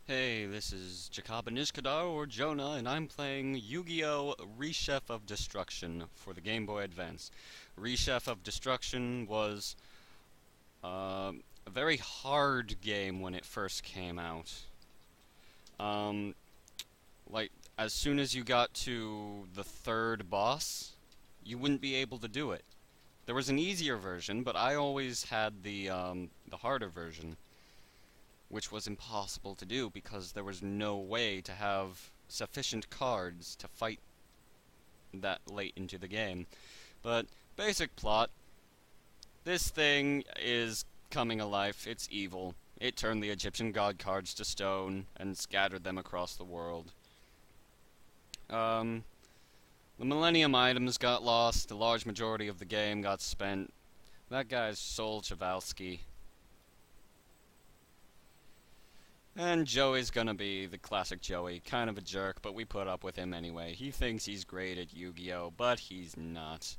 Hey, this is Jacob Nishkadar or Jonah, and I'm playing Yu-Gi-Oh! Reshef of Destruction for the Game Boy Advance. Reshef of Destruction was a very hard game when it first came out. Um, like, as soon as you got to the third boss, you wouldn't be able to do it. There was an easier version, but I always had the harder version, which was impossible to do because there was no way to have sufficient cards to fight that late into the game. But basic plot, this thing is coming alive, it's evil. It turned the Egyptian god cards to stone and scattered them across the world. Um, the Millennium items got lost, the large majority of the game got spent. That guy's Sol Chavalsky. And Joey's gonna be the classic Joey, kind of a jerk, but we put up with him anyway. He thinks he's great at Yu-Gi-Oh, but he's not.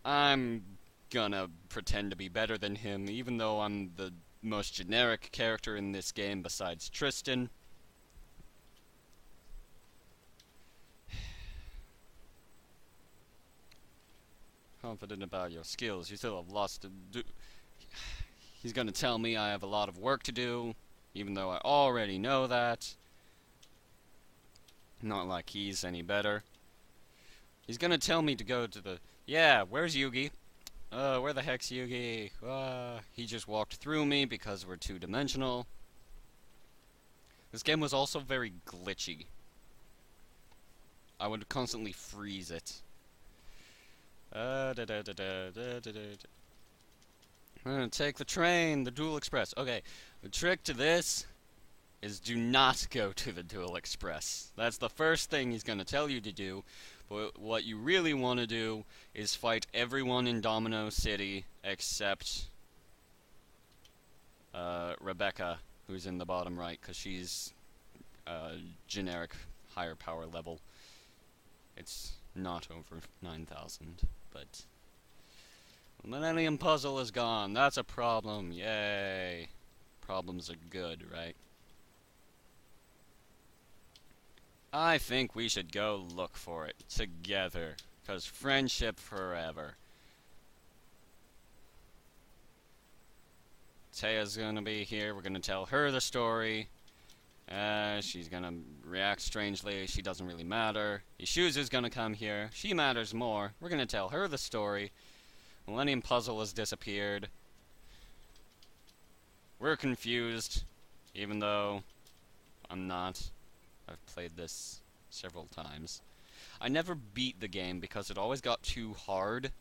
I'm gonna pretend to be better than him, even though I'm the most generic character in this game besides Tristan. Confident about your skills, you still have lots to do. He's gonna tell me I have a lot of work to do, even though I already know that. Not like he's any better. He's gonna tell me to go to the... Yeah, where's Yugi? Where the heck's Yugi? He just walked through me because we're two-dimensional. This game was also very glitchy. I would constantly freeze it. I'm gonna take the train, the Dual Express. Okay, the trick to this is do not go to the Dual Express. That's the first thing he's gonna tell you to do. But what you really want to do is fight everyone in Domino City except Rebecca, who's in the bottom right, because she's generic higher power level. It's not over 9,000, but the Millennium Puzzle is gone. That's a problem. Yay. Problems are good, right? I think we should go look for it together, 'cause friendship forever. Taya's gonna be here. We're gonna tell her the story. She's gonna react strangely. She doesn't really matter. Ishuzu's gonna come here. She matters more. We're gonna tell her the story. Millennium Puzzle has disappeared. We're confused, even though I'm not. I've played this several times. I never beat the game because it always got too hard,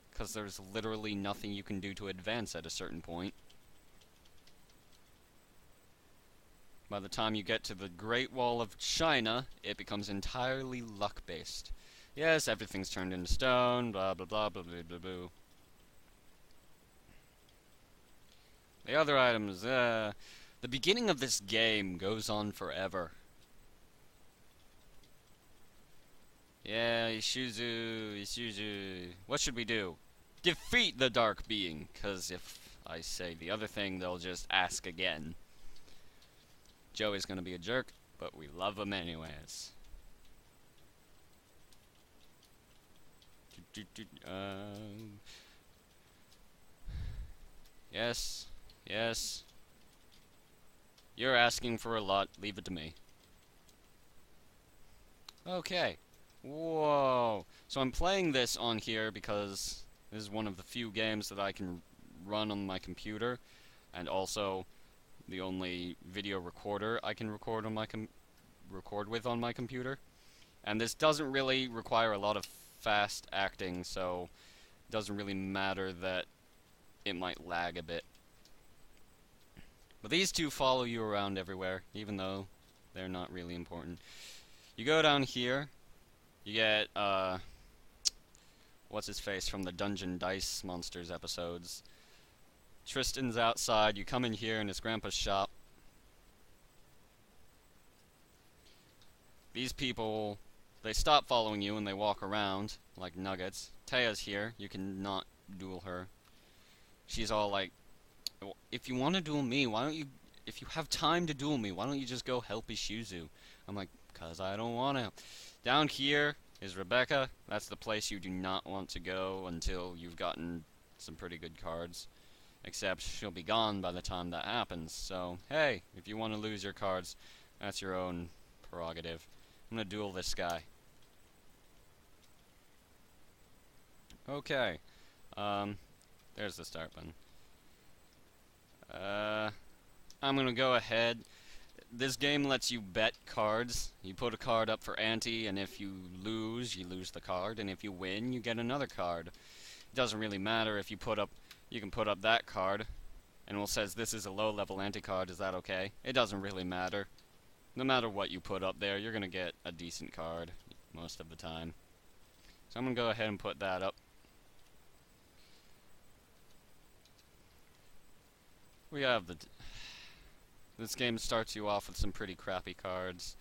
because there's literally nothing you can do to advance at a certain point. By the time you get to the Great Wall of China, it becomes entirely luck-based. Yes, everything's turned into stone, blah blah blah blah blah blah blah. The other items, the beginning of this game goes on forever. Yeah, Ishuzu. What should we do? Defeat the Dark Being, because if I say the other thing, they'll just ask again. Joey's gonna be a jerk, but we love him anyways. Yes, yes. You're asking for a lot, leave it to me. Okay. Whoa. So I'm playing this on here because this is one of the few games that I can run on my computer, and also the only video recorder I can record on my record with on my computer. And this doesn't really require a lot of fast acting, so it doesn't really matter that it might lag a bit. But these two follow you around everywhere, even though they're not really important. You go down here, you get, what's his face from the Dungeon Dice Monsters episodes. Tristan's outside, you come in here in his grandpa's shop. These people, they stop following you and they walk around like nuggets. Taya's here, you can not duel her. She's all like, if you want to duel me, why don't you, if you have time to duel me, why don't you just go help Ishizu? I'm like, cause I don't want to. Down here is Rebecca. That's the place you do not want to go until you've gotten some pretty good cards. Except she'll be gone by the time that happens. So, hey, if you want to lose your cards, that's your own prerogative. I'm gonna duel this guy. Okay. There's the start button. I'm gonna go ahead. This game lets you bet cards. You put a card up for ante, and if you lose the card, and if you win, you get another card. It doesn't really matter if you can put up that card, and it says this is a low-level ante card, is that okay? It doesn't really matter. No matter what you put up there, you're gonna get a decent card, most of the time. So I'm gonna go ahead and put that up. We have this game starts you off with some pretty crappy cards.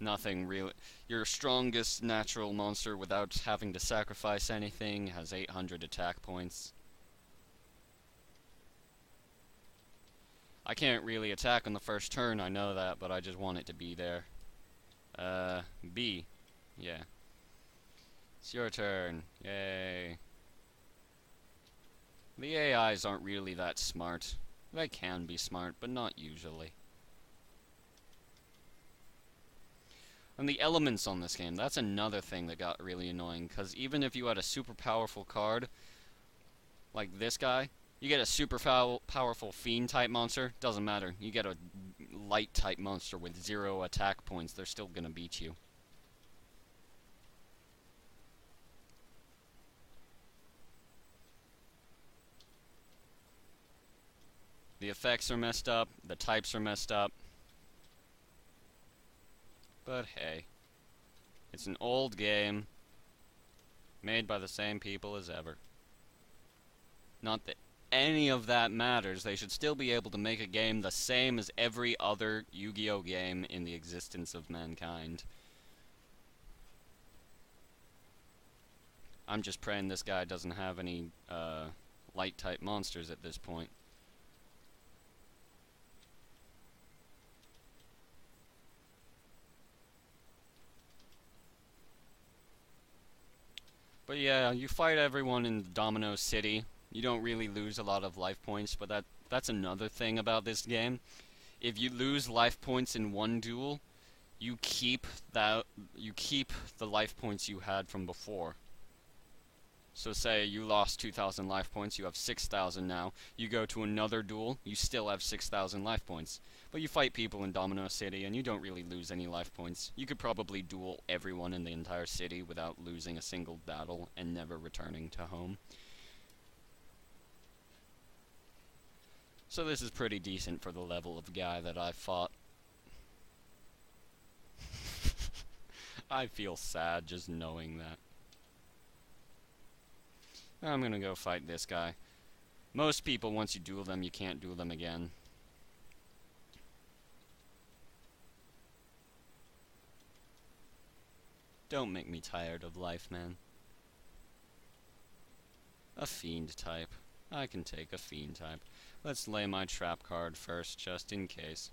Nothing really. Your strongest natural monster without having to sacrifice anything has 800 attack points. I can't really attack on the first turn, I know that, but I just want it to be there. B. Yeah. It's your turn. Yay. The AIs aren't really that smart. They can be smart, but not usually. And the elements on this game, that's another thing that got really annoying, because even if you had a super powerful card, like this guy, you get a super powerful fiend type monster, doesn't matter. You get a light type monster with 0 attack points, they're still gonna beat you. The effects are messed up, the types are messed up. But hey, it's an old game, made by the same people as ever. Not that any of that matters, they should still be able to make a game the same as every other Yu-Gi-Oh game in the existence of mankind. I'm just praying this guy doesn't have any light type monsters at this point. But yeah, you fight everyone in Domino City. You don't really lose a lot of life points, but that's another thing about this game. If you lose life points in one duel, you keep the life points you had from before. So say you lost 2,000 life points, you have 6,000 now. You go to another duel, you still have 6,000 life points. But you fight people in Domino City and you don't really lose any life points. You could probably duel everyone in the entire city without losing a single battle and never returning to home. So this is pretty decent for the level of guy that I fought. I feel sad just knowing that. I'm gonna go fight this guy. Most people, once you duel them, you can't duel them again. Don't make me tired of life, man. A fiend type. I can take a fiend type. Let's lay my trap card first, just in case.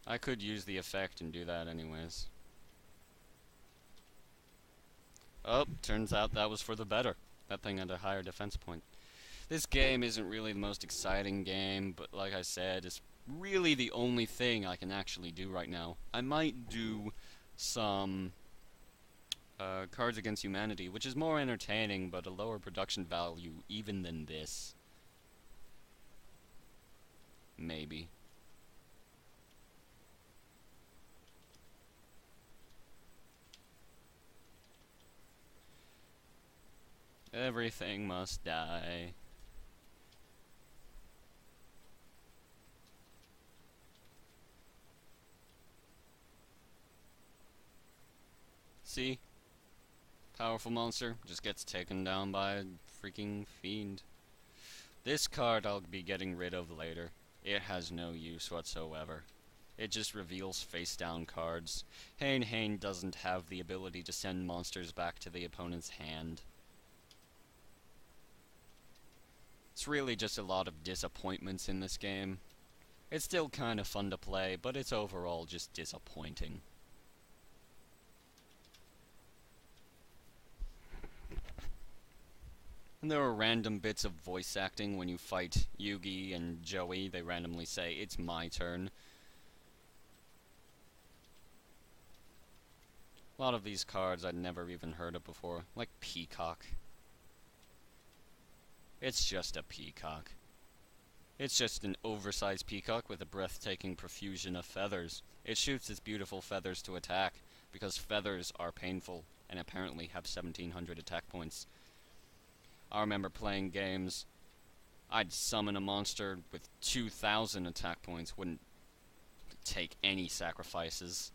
I could use the effect and do that anyways. Oh, turns out that was for the better. That thing had a higher defense point. This game isn't really the most exciting game, but like I said, it's really the only thing I can actually do right now. I might do some Cards Against Humanity, which is more entertaining, but a lower production value even than this. Maybe. Everything must die. See? Powerful monster just gets taken down by a freaking fiend. This card I'll be getting rid of later. It has no use whatsoever. It just reveals face-down cards. Hane doesn't have the ability to send monsters back to the opponent's hand. It's really just a lot of disappointments in this game. It's still kind of fun to play, but it's overall just disappointing. And there are random bits of voice acting when you fight Yugi and Joey. They randomly say, "It's my turn." A lot of these cards I'd never even heard of before, like Peacock. It's just a peacock. It's just an oversized peacock with a breathtaking profusion of feathers. It shoots its beautiful feathers to attack, because feathers are painful, and apparently have 1700 attack points. I remember playing games, I'd summon a monster with 2000 attack points, wouldn't take any sacrifices.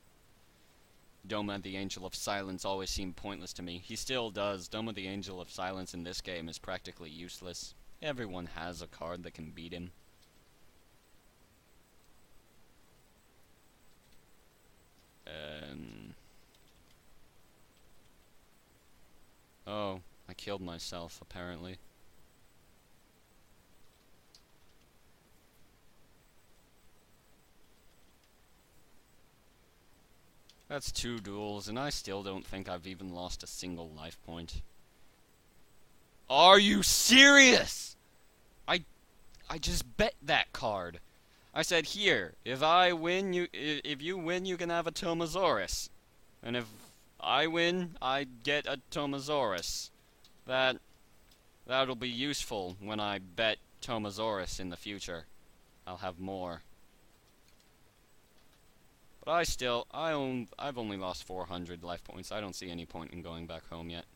Doma the Angel of Silence always seemed pointless to me. He still does. Doma the Angel of Silence in this game is practically useless. Everyone has a card that can beat him. Oh, I killed myself, apparently. That's 2 duels, and I still don't think I've even lost a single life point. Are you serious? I just bet that card. I said, here, if you win, you can have a Tomosaurus. And if I win, I get a Tomosaurus. That'll be useful when I bet Tomosaurus in the future. I'll have more. But I've only lost 400 life points. I don't see any point in going back home yet.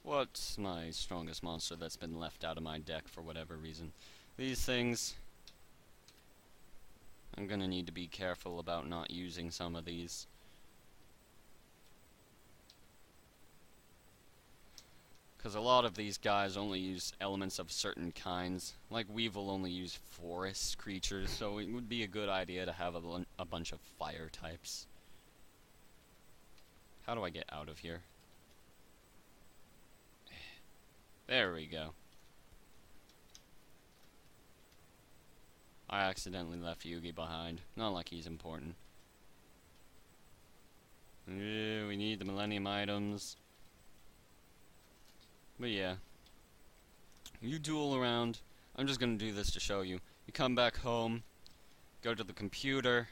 What's my strongest monster that's been left out of my deck for whatever reason? These things, I'm gonna need to be careful about not using some of these. Because a lot of these guys only use elements of certain kinds. Like Weevil only use forest creatures, so it would be a good idea to have a bunch of fire types. How do I get out of here? There we go. I accidentally left Yugi behind. Not like he's important. We need the Millennium items. But yeah. You duel around. I'm just gonna do this to show you. You come back home, go to the computer,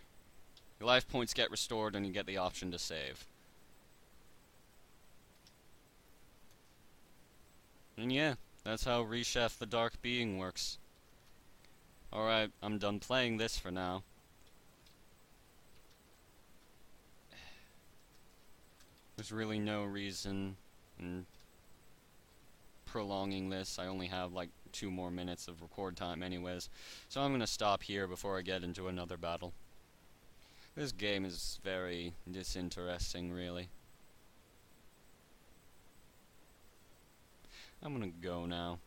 your life points get restored, and you get the option to save. And yeah, that's how Reshef the Dark Being works. Alright, I'm done playing this for now. There's really no reason in prolonging this. I only have like 2 more minutes of record time anyways. So I'm gonna stop here before I get into another battle. This game is very disinteresting, really. I'm gonna go now.